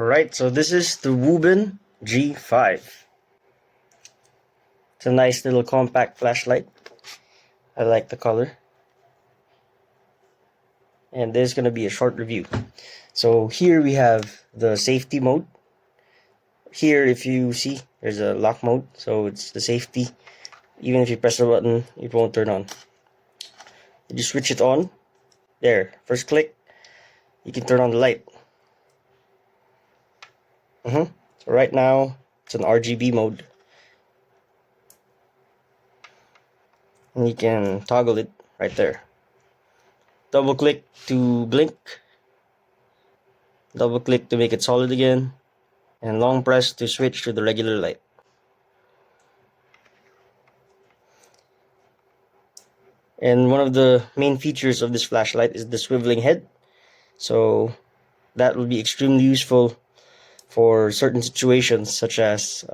Alright, so this is the Wuben G5. It's a nice little compact flashlight. I like the color. And this is going to be a short review. So here we have the safety mode. Here, if you see, there's a lock mode, so it's the safety. Even if you press the button, it won't turn on. You switch it on. There, first click, you can turn on the light. So right now, it's an RGB mode. And you can toggle it right there. Double click to blink. Double click to make it solid again. And long press to switch to the regular light. And one of the main features of this flashlight is the swiveling head. So that will be extremely useful for certain situations, such as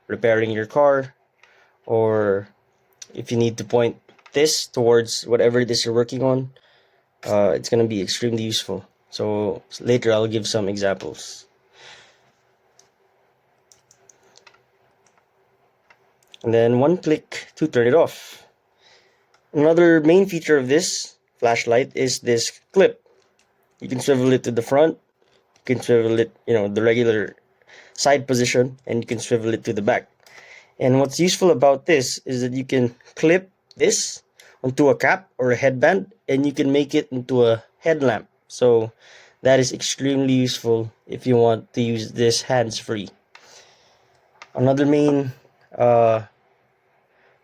repairing your car, or if you need to point this towards whatever it is you're working on. It's going to be extremely useful. So later I'll give some examples. And then one click to turn it off. Another main feature of this flashlight is this clip. You can swivel it to the front, you can swivel it, the regular side position, and you can swivel it to the back. And what's useful about this is that you can clip this onto a cap or a headband, and you can make it into a headlamp. So that is extremely useful if you want to use this hands-free. Another main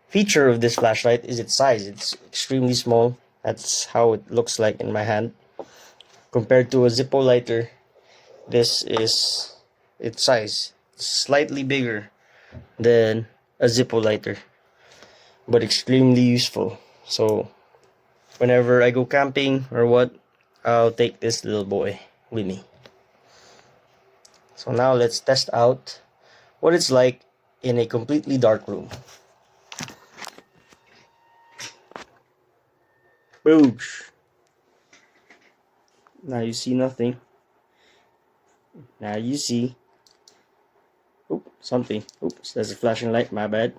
feature of this flashlight is its size. It's extremely small. That's how it looks like in my hand. Compared to a Zippo lighter, this is its size. It's slightly bigger than a Zippo lighter, but extremely useful. So whenever I go camping or what, I'll take this little boy with me. So now let's test out what it's like in a completely dark room. Boosh! Now you see nothing. Now you see. Oop, something. Oops, there's a flashing light, my bad.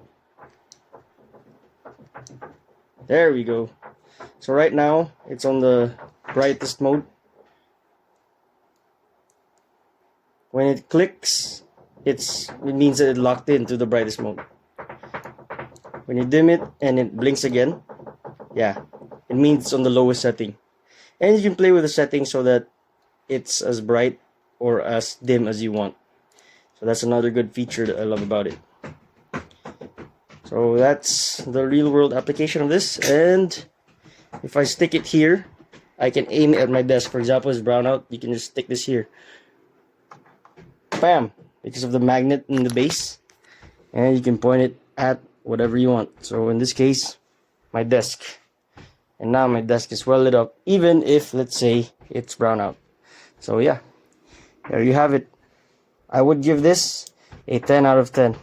There we go. So right now, it's on the brightest mode. When it clicks, it means that it locked into the brightest mode. When you dim it and it blinks again, yeah, it means it's on the lowest setting. And you can play with the settings so that it's as bright or as dim as you want. So that's another good feature that I love about it. So that's the real world application of this. And if I stick it here, I can aim it at my desk. For example, it's brown out, you can just stick this here. Bam! Because of the magnet in the base. And you can point it at whatever you want. So in this case, my desk. And now my desk is well lit up, even if, let's say, it's brown out. So yeah, there you have it. I would give this a 10 out of 10.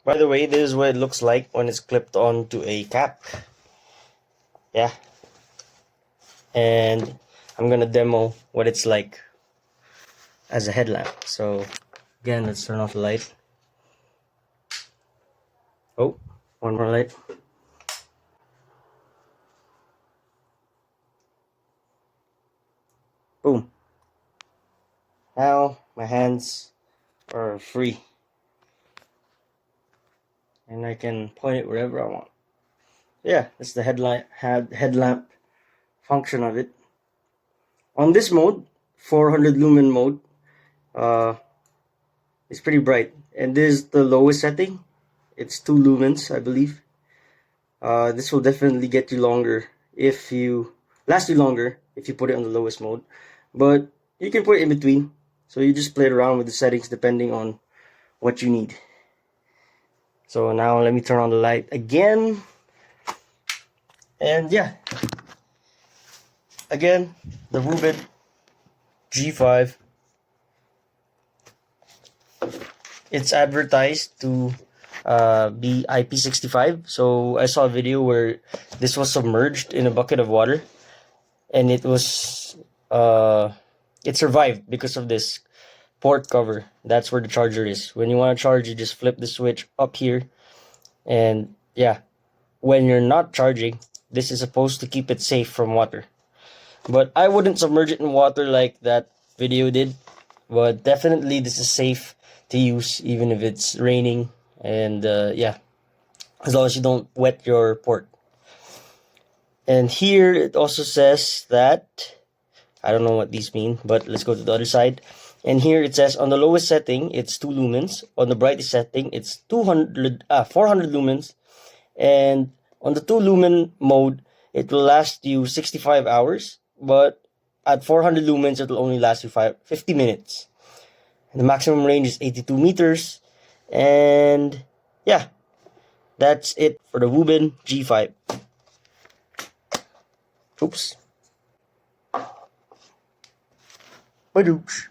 By the way, this is what it looks like when it's clipped onto a cap. Yeah. And I'm gonna demo what it's like as a headlamp. So again, let's turn off the light. Oh, one more light. Boom. Now my hands are free. And I can point it wherever I want. Yeah, that's the headlamp function of it. On this mode, 400 lumen mode, it's pretty bright. And this is the lowest setting. It's 2 lumens, I believe. This will definitely get you longer last you longer if you put it on the lowest mode. But you can put it in between. So you just play around with the settings depending on what you need. So now let me turn on the light again. And yeah. Again, the Wuben G5. It's advertised to be IP65. So I saw a video where this was submerged in a bucket of water, and it survived because of this port cover. That's where the charger is. When you want to charge, you just flip the switch up here, and yeah, when you're not charging, this is supposed to keep it safe from water. But I wouldn't submerge it in water like that video did. But definitely, this is safe to use even if it's raining, and yeah, as long as you don't wet your port. And here it also says that, I don't know what these mean, but let's go to the other side. And here it says on the lowest setting it's 2 lumens, on the brightest setting it's 400 lumens, and on the 2 lumen mode it will last you 65 hours, but at 400 lumens it will only last you 50 minutes. And the maximum range is 82 meters. And yeah, that's it for the Wuben G5. Oops. Badoosh.